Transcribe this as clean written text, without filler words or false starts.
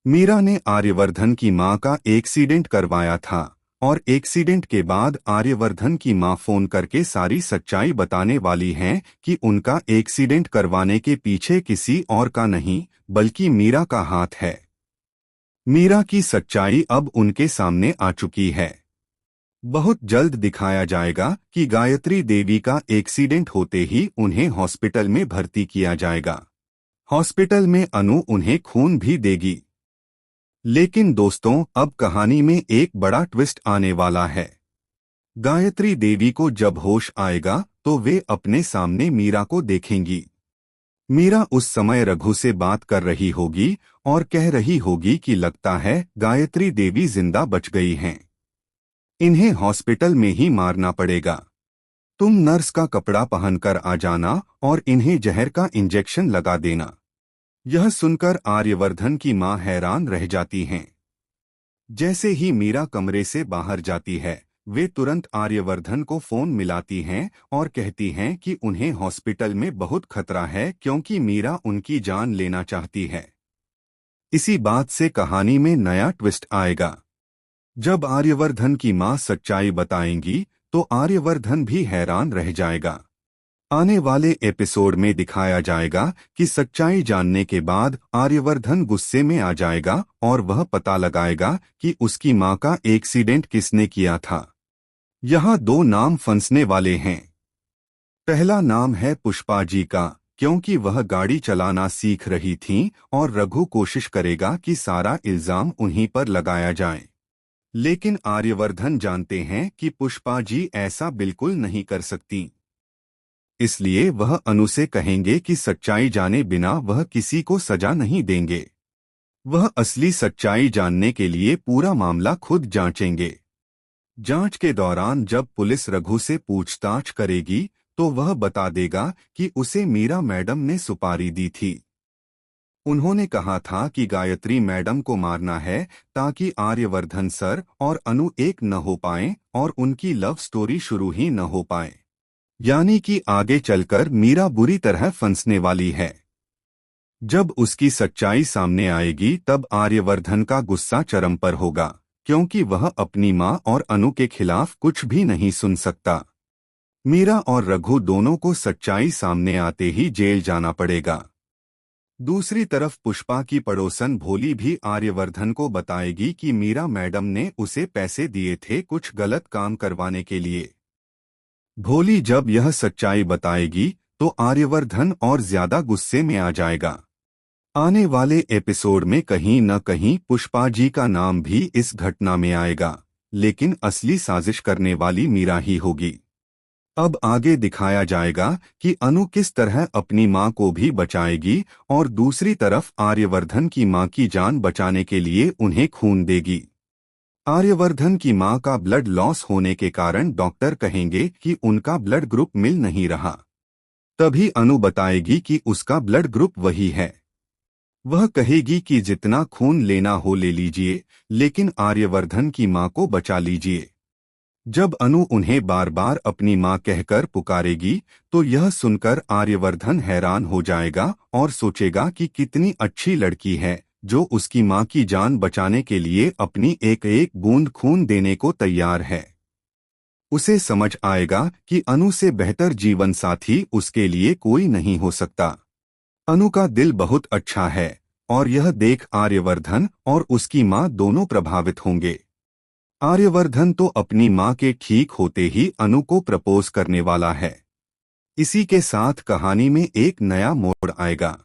मीरा ने आर्यवर्धन की मां का एक्सीडेंट करवाया था और एक्सीडेंट के बाद आर्यवर्धन की मां फोन करके सारी सच्चाई बताने वाली हैं कि उनका एक्सीडेंट करवाने के पीछे किसी और का नहीं बल्कि मीरा का हाथ है। मीरा की सच्चाई अब उनके सामने आ चुकी है। बहुत जल्द दिखाया जाएगा कि गायत्री देवी का एक्सीडेंट होते ही उन्हें हॉस्पिटल में भर्ती किया जाएगा। हॉस्पिटल में अनु उन्हें खून भी देगी। लेकिन दोस्तों, अब कहानी में एक बड़ा ट्विस्ट आने वाला है। गायत्री देवी को जब होश आएगा तो वे अपने सामने मीरा को देखेंगी। मीरा उस समय रघु से बात कर रही होगी और कह रही होगी कि लगता है गायत्री देवी जिंदा बच गई हैं। इन्हें हॉस्पिटल में ही मारना पड़ेगा। तुम नर्स का कपड़ा पहनकर आ जाना और इन्हें जहर का इंजेक्शन लगा देना। यह सुनकर आर्यवर्धन की मां हैरान रह जाती हैं। जैसे ही मीरा कमरे से बाहर जाती है, वे तुरंत आर्यवर्धन को फोन मिलाती हैं और कहती हैं कि उन्हें हॉस्पिटल में बहुत खतरा है क्योंकि मीरा उनकी जान लेना चाहती है। इसी बात से कहानी में नया ट्विस्ट आएगा। जब आर्यवर्धन की मां सच्चाई बताएंगी तो आर्यवर्धन भी हैरान रह जाएगा। आने वाले एपिसोड में दिखाया जाएगा कि सच्चाई जानने के बाद आर्यवर्धन गुस्से में आ जाएगा और वह पता लगाएगा कि उसकी मां का एक्सीडेंट किसने किया था। यहाँ दो नाम फंसने वाले हैं। पहला नाम है पुष्पा जी का, क्योंकि वह गाड़ी चलाना सीख रही थीं और रघु कोशिश करेगा कि सारा इल्जाम उन्हीं पर लगाया जाए। लेकिन आर्यवर्धन जानते हैं कि पुष्पा जी ऐसा बिल्कुल नहीं कर सकती। इसलिए वह अनु से कहेंगे कि सच्चाई जाने बिना वह किसी को सजा नहीं देंगे। वह असली सच्चाई जानने के लिए पूरा मामला खुद जांचेंगे। जांच के दौरान जब पुलिस रघु से पूछताछ करेगी तो वह बता देगा कि उसे मीरा मैडम ने सुपारी दी थी। उन्होंने कहा था कि गायत्री मैडम को मारना है ताकि आर्यवर्धन सर और अनु एक न हो पाएं और उनकी लव स्टोरी शुरू ही न हो पाए। यानी कि आगे चलकर मीरा बुरी तरह फंसने वाली है। जब उसकी सच्चाई सामने आएगी तब आर्यवर्धन का गुस्सा चरम पर होगा, क्योंकि वह अपनी मां और अनु के खिलाफ कुछ भी नहीं सुन सकता। मीरा और रघु दोनों को सच्चाई सामने आते ही जेल जाना पड़ेगा। दूसरी तरफ पुष्पा की पड़ोसन भोली भी आर्यवर्धन को बताएगी कि मीरा मैडम ने उसे पैसे दिए थे कुछ गलत काम करवाने के लिए। भोली जब यह सच्चाई बताएगी तो आर्यवर्धन और ज्यादा गुस्से में आ जाएगा। आने वाले एपिसोड में कहीं न कहीं पुष्पा जी का नाम भी इस घटना में आएगा, लेकिन असली साजिश करने वाली मीरा ही होगी। अब आगे दिखाया जाएगा कि अनु किस तरह अपनी मां को भी बचाएगी और दूसरी तरफ आर्यवर्धन की मां की जान बचाने के लिए उन्हें खून देगी। आर्यवर्धन की मां का ब्लड लॉस होने के कारण डॉक्टर कहेंगे कि उनका ब्लड ग्रुप मिल नहीं रहा। तभी अनु बताएगी कि उसका ब्लड ग्रुप वही है। वह कहेगी कि जितना खून लेना हो ले लीजिए, लेकिन आर्यवर्धन की मां को बचा लीजिए। जब अनु उन्हें बार बार अपनी मां कहकर पुकारेगी तो यह सुनकर आर्यवर्धन हैरान हो जाएगा और सोचेगा कि कितनी अच्छी लड़की है जो उसकी मां की जान बचाने के लिए अपनी एक एक बूंद खून देने को तैयार है। उसे समझ आएगा कि अनु से बेहतर जीवन साथी उसके लिए कोई नहीं हो सकता। अनु का दिल बहुत अच्छा है और यह देख आर्यवर्धन और उसकी मां दोनों प्रभावित होंगे। आर्यवर्धन तो अपनी मां के ठीक होते ही अनु को प्रपोज करने वाला है। इसी के साथ कहानी में एक नया मोड़ आएगा।